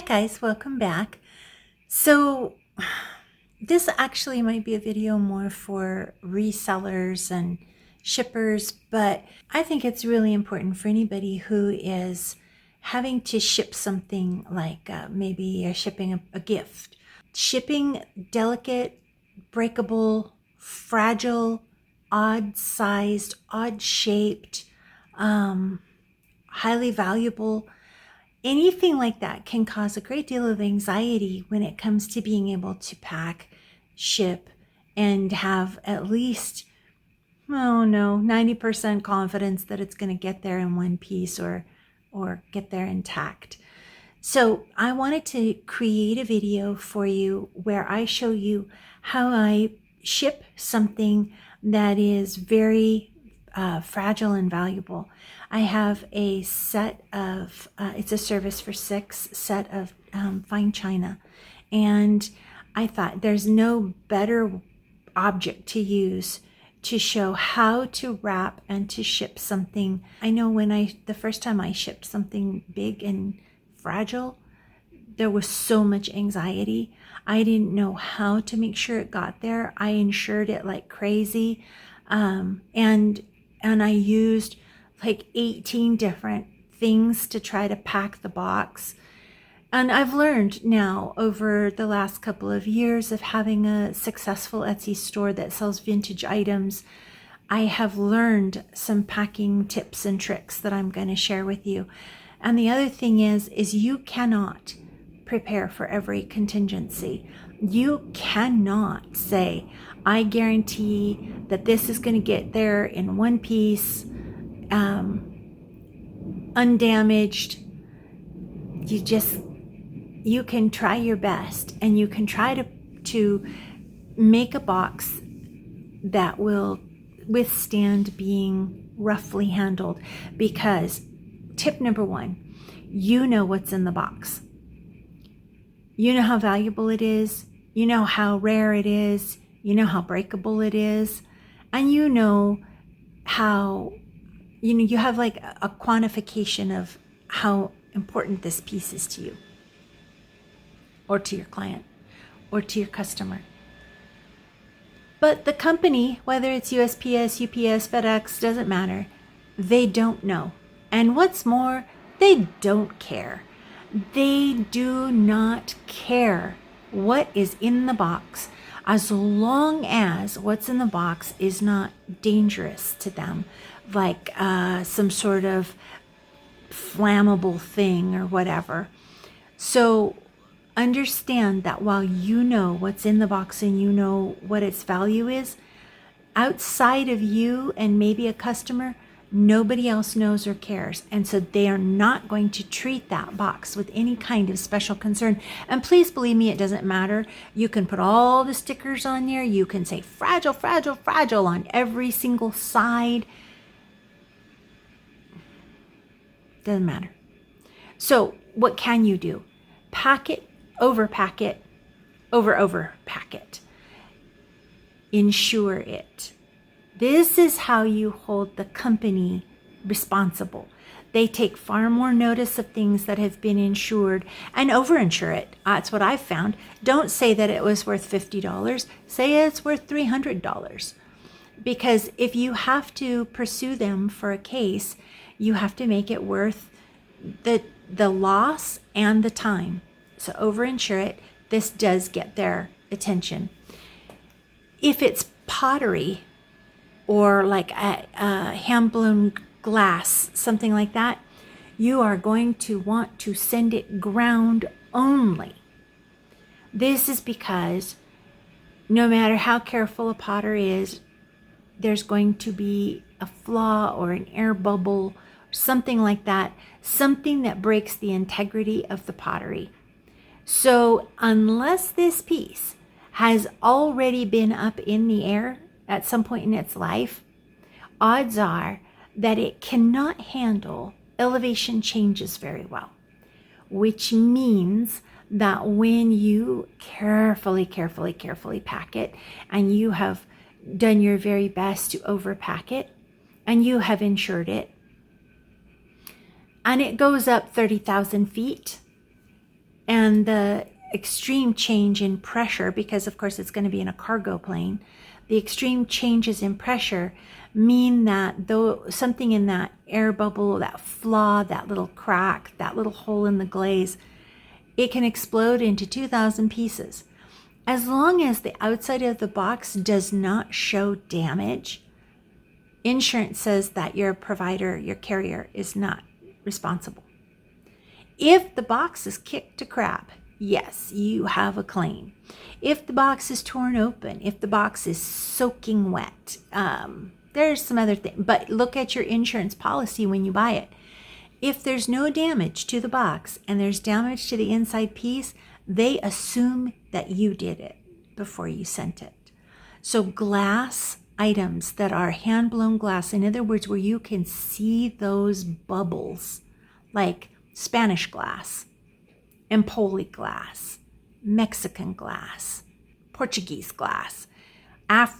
guys, welcome back. So this actually might be a video more for resellers and shippers, but I think it's really important for anybody who is having to ship something like maybe you're shipping a gift. Shipping delicate, breakable, fragile, odd-sized, odd-shaped, highly valuable, anything like that can cause a great deal of anxiety when it comes to being able to pack, ship, and have at least, 90% confidence that it's going to get there in one piece or get there intact. So I wanted to create a video for you where I show you how I ship something that is very fragile and valuable. I have a set of, it's a service for 6 set of fine china. And I thought there's no better object to use to show how to wrap and to ship something. I know when the first time I shipped something big and fragile, there was so much anxiety. I didn't know how to make sure it got there. I insured it like crazy. And I used like 18 different things to try to pack the box. And I've learned now over the last couple of years of having a successful Etsy store that sells vintage items, I have learned some packing tips and tricks that I'm going to share with you. And the other thing is you cannot prepare for every contingency. You cannot say, I guarantee that this is going to get there in one piece, undamaged. You can try your best, and you can try to make a box that will withstand being roughly handled, because tip number 1, you know what's in the box. You know how valuable it is. You know how rare it is. You know how breakable it is. And you know how, you have like a quantification of how important this piece is to you, or to your client, or to your customer. But the company, whether it's USPS, UPS, FedEx, doesn't matter, they don't know. And what's more, they don't care. They do not care what is in the box, as long as what's in the box is not dangerous to them, like some sort of flammable thing or whatever. So understand that while you know what's in the box and you know what its value is, outside of you and maybe a customer, nobody else knows or cares. And so they are not going to treat that box with any kind of special concern. And please believe me, it doesn't matter. You can put all the stickers on there. You can say fragile, fragile, fragile on every single side. Doesn't matter. So what can you do? Pack it, overpack it, overpack it. Insure it. This is how you hold the company responsible. They take far more notice of things that have been insured, and overinsure it. That's what I've found. Don't say that it was worth $50. Say it's worth $300. Because if you have to pursue them for a case, you have to make it worth the loss and the time. So overinsure it. This does get their attention. If it's pottery, or like a hand-blown glass, something like that, you are going to want to send it ground only. This is because no matter how careful a potter is, there's going to be a flaw or an air bubble, something like that, something that breaks the integrity of the pottery. So unless this piece has already been up in the air at some point in its life, odds are that it cannot handle elevation changes very well, which means that when you carefully pack it, and you have done your very best to overpack it, and you have insured it, and it goes up 30,000 feet, And the extreme change in pressure, because of course it's going to be in a cargo plane, the extreme changes in pressure mean that though something in that air bubble, that flaw, that little crack, that little hole in the glaze, it can explode into 2,000 pieces. As long as the outside of the box does not show damage, insurance says that your provider, your carrier, is not responsible. If the box is kicked to crap, yes, you have a claim. If the box is torn open, if the box is soaking wet, there's some other thing. But look at your insurance policy when you buy it. If there's no damage to the box and there's damage to the inside piece, they assume that you did it before you sent it. So glass items that are hand-blown glass, in other words, where you can see those bubbles, like Spanish glass, Empoli glass, Mexican glass, Portuguese glass,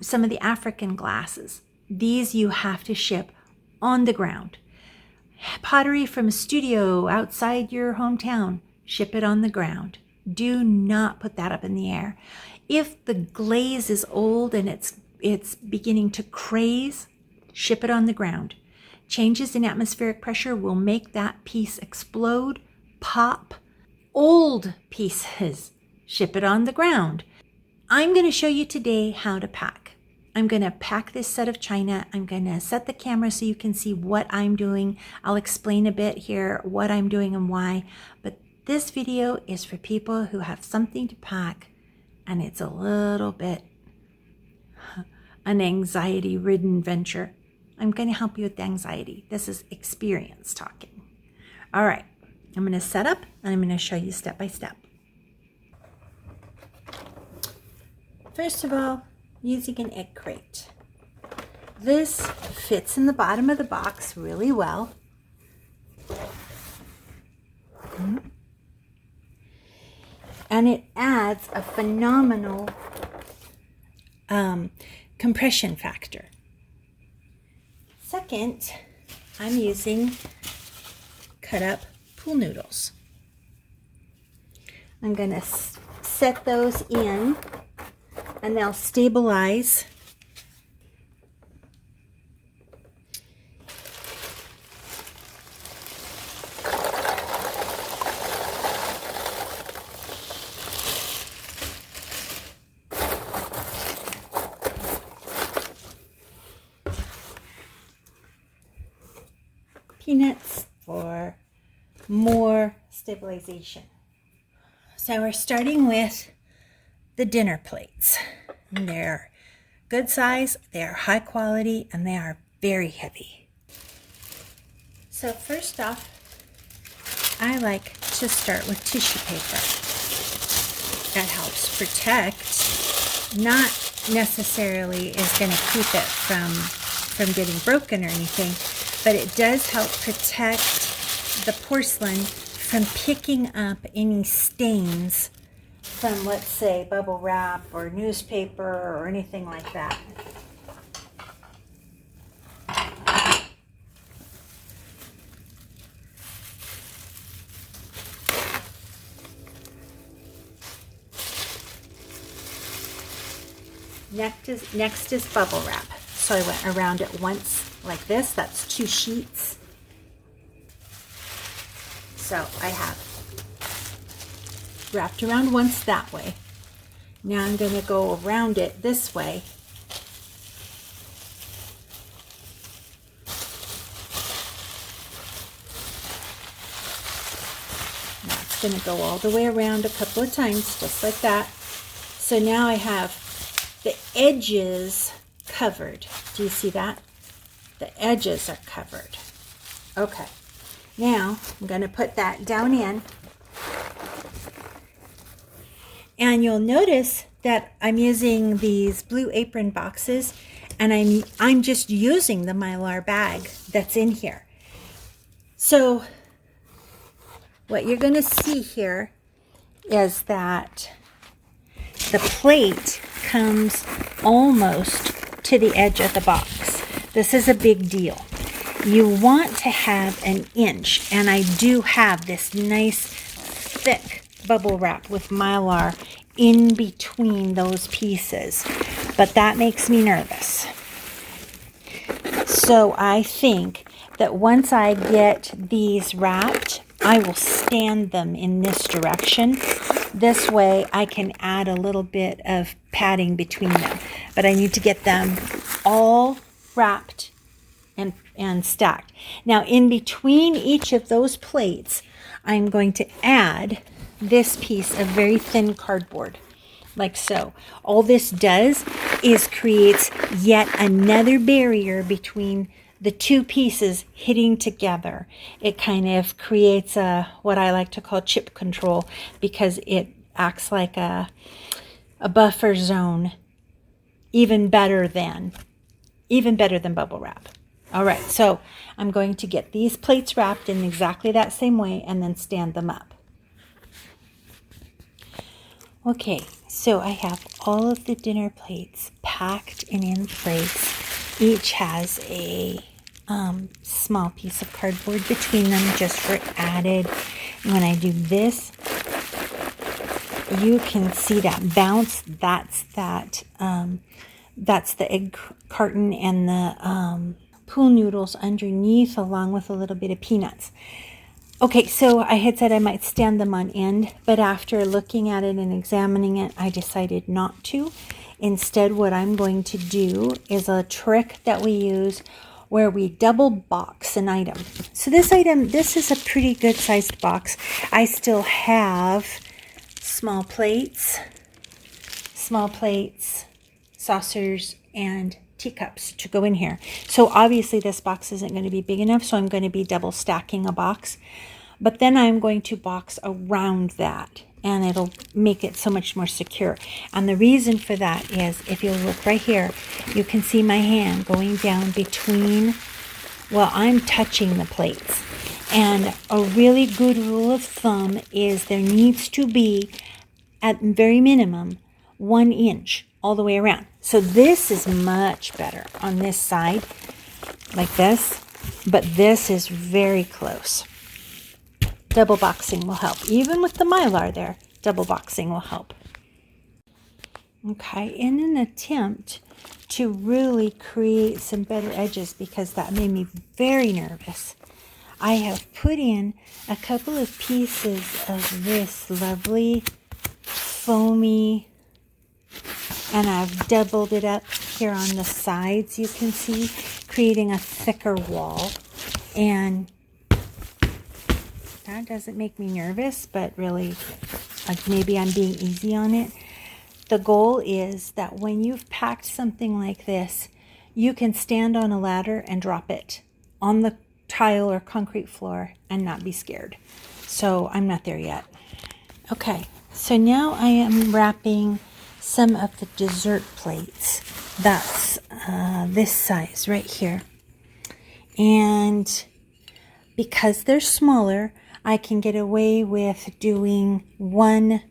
some of the African glasses, these you have to ship on the ground. Pottery from a studio outside your hometown, ship it on the ground. Do not put that up in the air. If the glaze is old and it's beginning to craze, ship it on the ground. Changes in atmospheric pressure will make that piece explode, pop. Old pieces, ship it on the ground. I'm going to show you today how to pack. I'm going to pack this set of china. I'm going to set the camera so you can see what I'm doing. I'll explain a bit here what I'm doing and why. But this video is for people who have something to pack and it's a little bit an anxiety-ridden venture. I'm going to help you with the anxiety. This is experience talking. All right, I'm going to set up and I'm going to show you step by step. First of all, using an egg crate. This fits in the bottom of the box really well. And it adds a phenomenal compression factor. Second, I'm using cut up pool noodles. I'm going to set those in and they'll stabilize. Peanuts for more stabilization. So we're starting with the dinner plates. They're good size, they're high quality, and they are very heavy. So first off, I like to start with tissue paper. That helps protect, not necessarily is going to keep it from getting broken or anything, but it does help protect the porcelain from picking up any stains from, let's say, bubble wrap or newspaper or anything like that. Next is bubble wrap. So I went around it once like this. That's 2 sheets. So I have wrapped around once that way. Now I'm going to go around it this way. Now it's going to go all the way around a couple of times, just like that. So now I have the edges covered. Do you see that? The edges are covered. Okay. Now I'm going to put that down in. And you'll notice that I'm using these blue apron boxes, and I'm just using the Mylar bag that's in here. So what you're going to see here is that the plate comes almost to the edge of the box. This is a big deal. You want to have 1 inch, and I do have this nice thick bubble wrap with Mylar in between those pieces, but that makes me nervous. So I think that once I get these wrapped, I will stand them in this direction. This way I can add a little bit of padding between them. But I need to get them all wrapped and stacked. Now in between each of those plates, I'm going to add this piece of very thin cardboard, like so. All this does is creates yet another barrier between the two pieces hitting together. It kind of creates what I like to call chip control, because it acts like a buffer zone, even better than bubble wrap. All right, so I'm going to get these plates wrapped in exactly that same way and then stand them up. Okay, so I have all of the dinner plates packed and in place. Each has a small piece of cardboard between them just for added. When I do this, you can see that bounce. That's the egg carton and the pool noodles underneath, along with a little bit of peanuts. Okay, so I had said I might stand them on end, but after looking at it and examining it, I decided not to. Instead, what I'm going to do is a trick that we use where we double box an item. So this is a pretty good sized box. I still have small plates, saucers, and teacups to go in here. So obviously this box isn't going to be big enough, so I'm going to be double stacking a box. But then I'm going to box around that, and it'll make it so much more secure. And the reason for that is, if you look right here, you can see my hand going down between, well, I'm touching the plates. And a really good rule of thumb is there needs to be, at very minimum, 1 inch all the way around. So this is much better on this side, like this, but this is very close. Double boxing will help. Even with the Mylar there, double boxing will help. Okay, in an attempt to really create some better edges, because that made me very nervous, I have put in a couple of pieces of this lovely foamy, and I've doubled it up here on the sides, you can see, creating a thicker wall. And that doesn't make me nervous, but really, like, maybe I'm being easy on it. The goal is that when you've packed something like this, you can stand on a ladder and drop it on the tile or concrete floor and not be scared. So I'm not there yet. Okay, so now I am wrapping some of the dessert plates. That's this size right here. And because they're smaller, I can get away with doing 1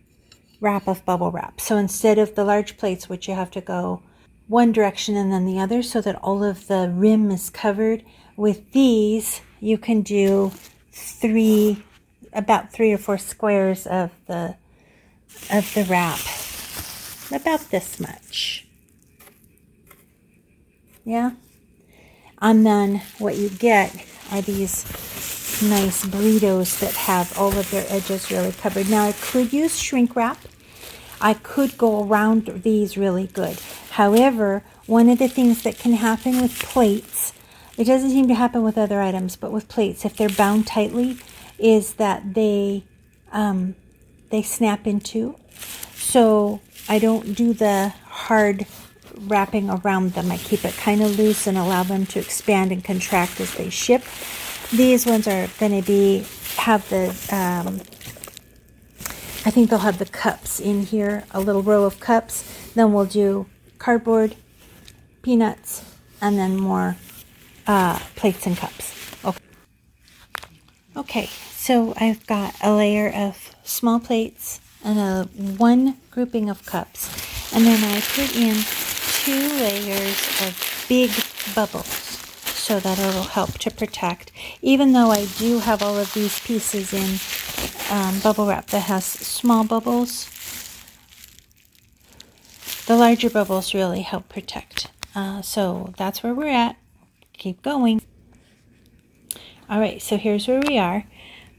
wrap of bubble wrap. So instead of the large plates, which you have to go one direction and then the other so that all of the rim is covered, with these you can do about 3 or 4 squares of the wrap, about this much. Yeah. And then what you get are these nice burritos that have all of their edges really covered. Now I could use shrink wrap. I could go around these really good. However, one of the things that can happen with plates, it doesn't seem to happen with other items, but with plates, if they're bound tightly, is that they snap in two. So I don't do the hard wrapping around them. I keep it kind of loose and allow them to expand and contract as they ship. These ones are going to have the, I think they'll have the cups in here, a little row of cups. Then we'll do cardboard, peanuts, and then more plates and cups. Okay, so I've got a layer of small plates and one grouping of cups. And then I put in 2 layers of big bubbles so that it'll help to protect. Even though I do have all of these pieces in bubble wrap that has small bubbles. The larger bubbles really help protect. So that's where we're at. Keep going. All right, so here's where we are.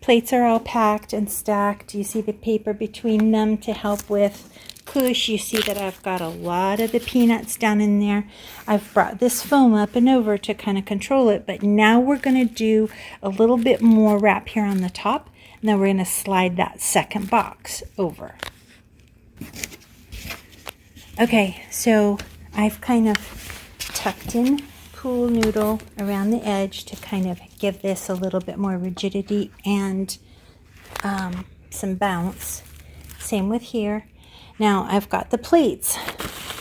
Plates are all packed and stacked. You see the paper between them to help with push. You see that I've got a lot of the peanuts down in there. I've brought this foam up and over to kind of control it, but now we're going to do a little bit more wrap here on the top, and then we're going to slide that second box over. Okay, so I've kind of tucked in pool noodle around the edge to kind of give this a little bit more rigidity and some bounce. Same with here. Now I've got the plates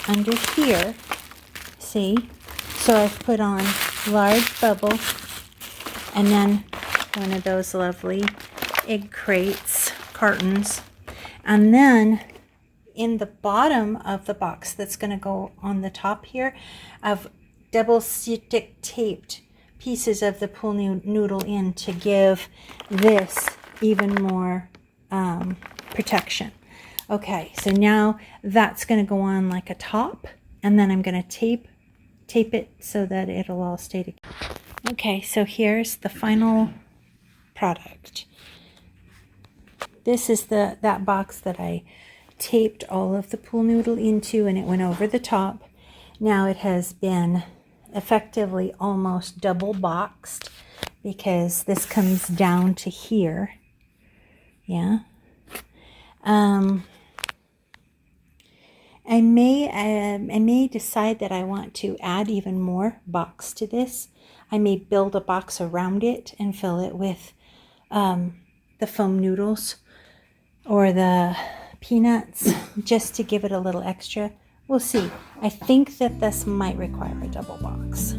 under here, see? So I've put on large bubble and then one of those lovely egg crates, cartons, and then in the bottom of the box that's going to go on the top here, I've double stick taped pieces of the pool noodle in to give this even more protection. Okay, so now that's going to go on like a top, and then I'm going to tape it so that it'll all stay together. Okay, so here's the final product. This is that box that I taped all of the pool noodle into, and it went over the top. Now it has been effectively almost double boxed because this comes down to here. Yeah. I may decide that I want to add even more box to this. I may build a box around it and fill it with the foam noodles or the peanuts just to give it a little extra. We'll see. I think that this might require a double box.